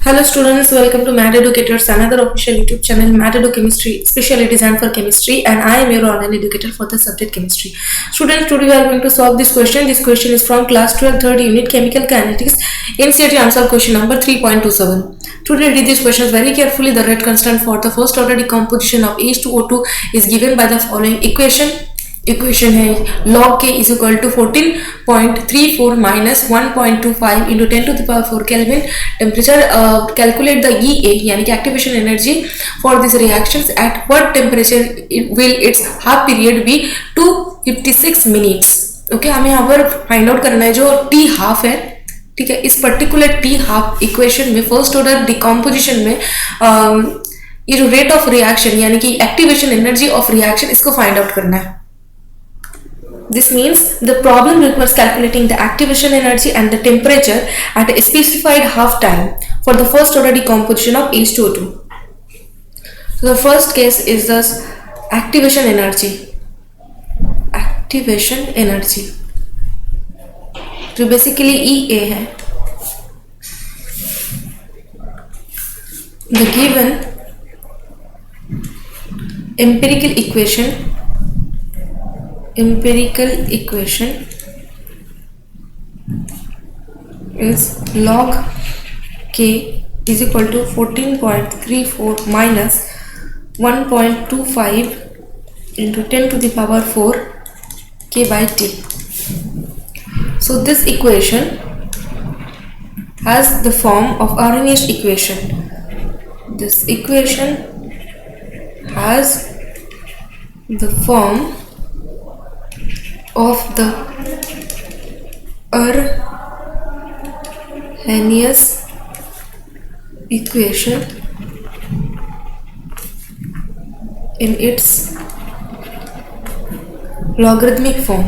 Hello students, welcome to Math Educators, another official YouTube channel, Math Edu Chemistry, specially designed for chemistry, and I am your online educator for the subject chemistry. Students, today we are going to solve this question. This question is from class 12 third unit chemical kinetics. NCERT answer question number 3.27. Today read this question very carefully. The rate constant for the first order decomposition of H2O2 is given by the following equation. Equation है log k is equal to 14.34 minus 1.25 into 10 to the power 4 Kelvin. Temperature, calculate the EA यानी कि activation energy for these reactions at what temperature will its half period be 256 minutes. Okay, हमें यहाँ पर find out करना है जो T half है. ठीक है, इस पर्टिकुलर T हाफ इक्वेशन में फर्स्ट ऑर्डर डिकम्पोजिशन में ये जो रेट ऑफ रिएक्शन यानी कि एक्टिवेशन एनर्जी ऑफ रिएक्शन इसको फाइंड आउट करना है. This means the problem requires calculating the activation energy and the temperature at a specified half time for the first order decomposition of H2O2. So the first case is the activation energy. Activation energy. जो basically EA है. The given empirical equation is log k is equal to 14.34 minus 1.25 into 10 to the power 4 k by t. So this equation has the form of Arrhenius equation. This equation has the form of the Arrhenius equation in its logarithmic form.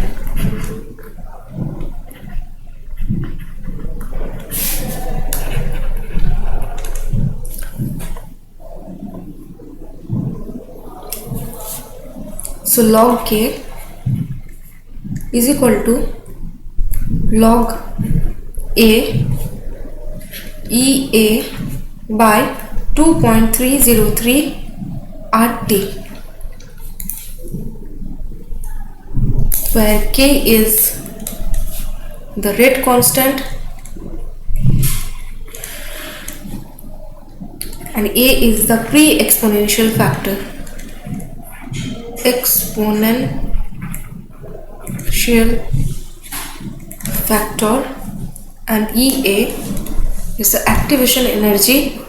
So log k is equal to log A EA by 2.303 RT, where K is the rate constant and A is the pre-exponential factor. Exponential factor and EA is the activation energy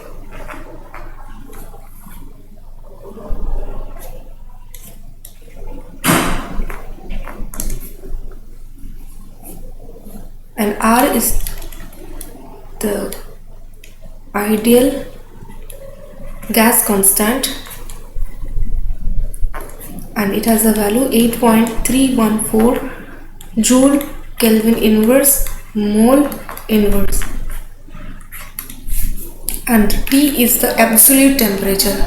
and R is the ideal gas constant and it has a value 8.314 joule Kelvin inverse mole inverse, and T is the absolute temperature.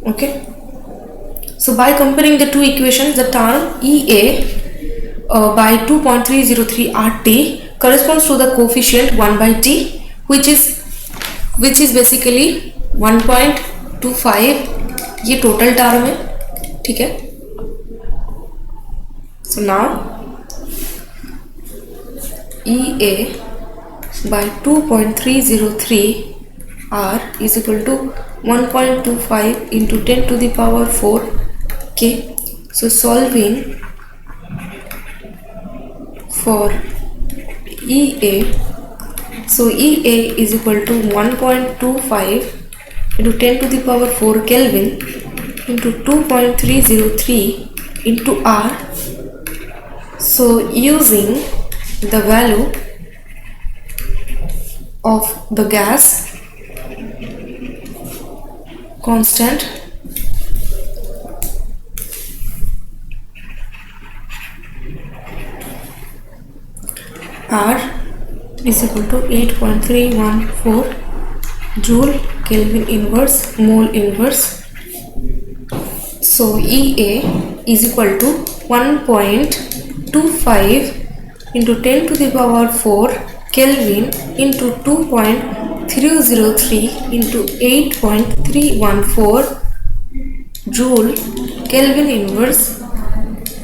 Okay, so by comparing the two equations, the term EA by 2.303 RT corresponds to the coefficient 1 by T, which is basically 1.25. ये total term है. ठीक है, so now EA by 2.303 R is equal to 1.25 into 10 to the power 4 K. So solving for EA, so EA is equal to 1.25 into 10 to the power 4 Kelvin into 2.303 into R. So using the value of the gas constant R is equal to 8.314 joule Kelvin inverse mole inverse. So EA is equal to 1.25 2.25 into 10 to the power 4 Kelvin into 2.303 into 8.314 Joule Kelvin inverse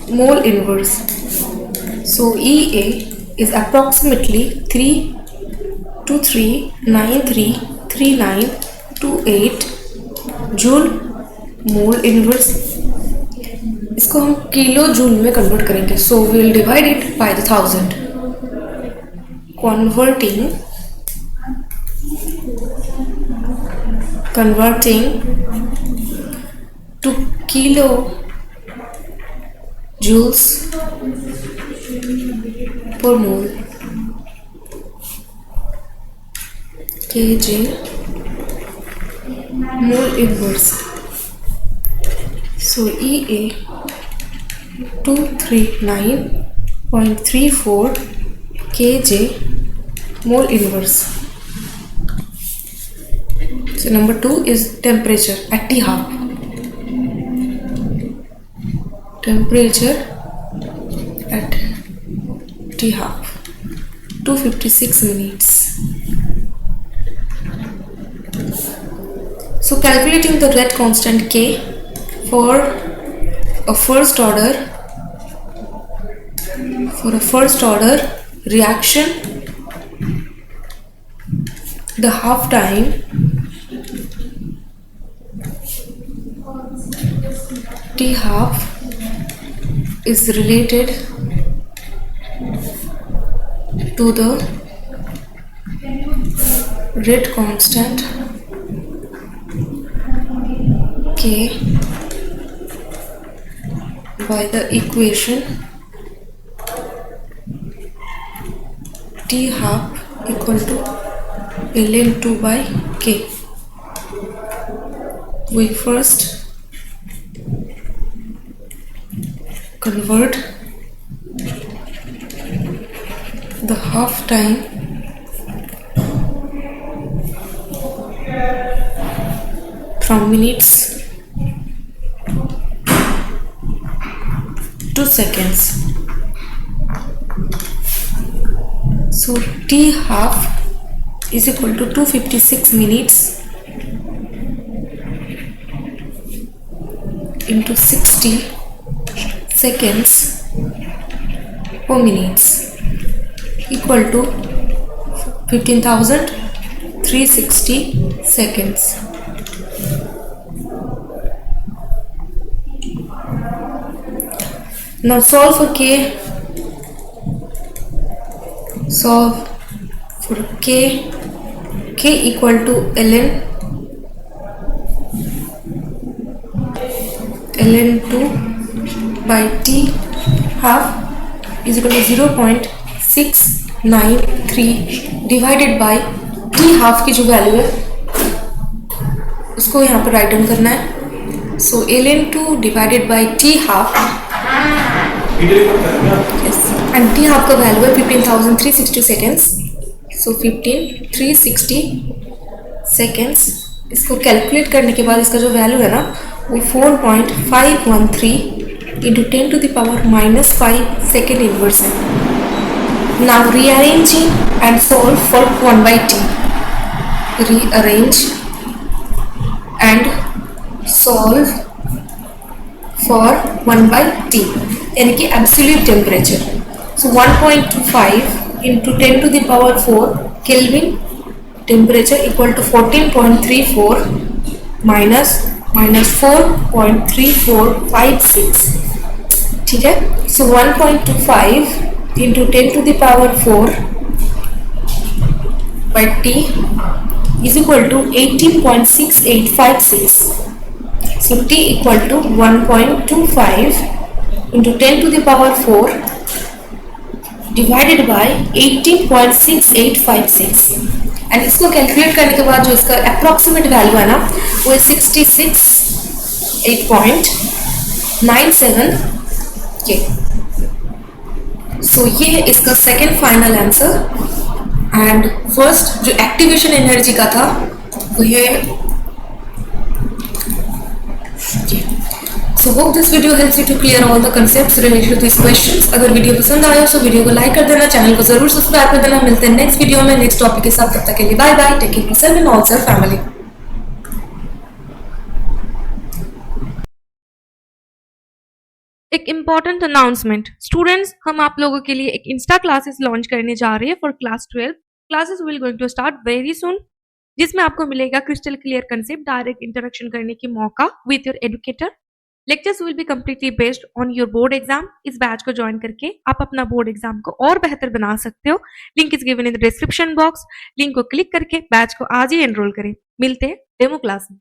mole inverse. So EA is approximately 323933928 Joule mole inverse. इसको हम kilo joule में convert करेंगे. So we will divide it by the 1000. converting to kilo joules per mole, kg mole inverse. So EA 239.34 kg mole inverse. So number 2 is temperature at T half. Temperature at T half 256 minutes. So calculating the red constant K for a first order reaction, the half time T half is related to the rate constant K by the equation T half equal to ln2 by K. We first convert the half time from minutes to seconds. So T half is equal to 256 minutes into 60 seconds per minutes equal to 15,360 seconds. Now solve for K. Solve for K equal to ln2 by T half is equal to 0.693 divided by T half की जो value है उसको यहाँ पर write down करना है. सो ln2 divided by T half and T half का value है 15,360 सेकेंड्स. सो 15,360 सेकेंड्स. इसको कैलकुलेट करने के बाद इसका जो वैल्यू है ना वो 4.513 into 10 to the power minus 5 second inverse है. Now rearranging and solve for 1 by T. Rearrange and solve for 1 by T यानी कि absolute temperature. So 1.25 into 10 to the power 4 Kelvin temperature equal to 14.34 minus 4.3456. ठीक है. So 1.25 into 10 to the power 4 by T is equal to 18.6856. So T equal to 1.25 into 10 to the power 4 divided by 18.6856. And इसको calculate करने के बाद जो इसका approximate value है ना वो है 66.97 के. सो ये है इसका second final answer. And first जो एक्टिवेशन एनर्जी का था वो है So hope this video helps you to clear all the concepts related to these questions. अगर वीडियो पसंद आया तो वीडियो को लाइक कर देना, चैनल को जरूर सब्सक्राइब कर देना। मिलते हैं नेक्स्ट वीडियो में नेक्स्ट टॉपिक के साथ। तब तक के लिए bye bye, take care yourself and all your family. एक इम्पॉर्टेंट अनाउंसमेंट स्टूडेंट्स, हम आप लोगों के लिए एक इंस्टा क्लासेस लॉन्च करने जा रहे हैं for class 12। Classes will going to start very soon, जिसमें आपको मिलेगा crystal clear concept, direct interaction करने की मौका with your educator. Lectures will be completely based on your board exam. इस बैच को ज्वाइन करके आप अपना बोर्ड एग्जाम को और बेहतर बना सकते हो। Link is given in the description box. Link को क्लिक करके बैच को आज ही एनरोल करें। मिलते हैं डेमो क्लास में।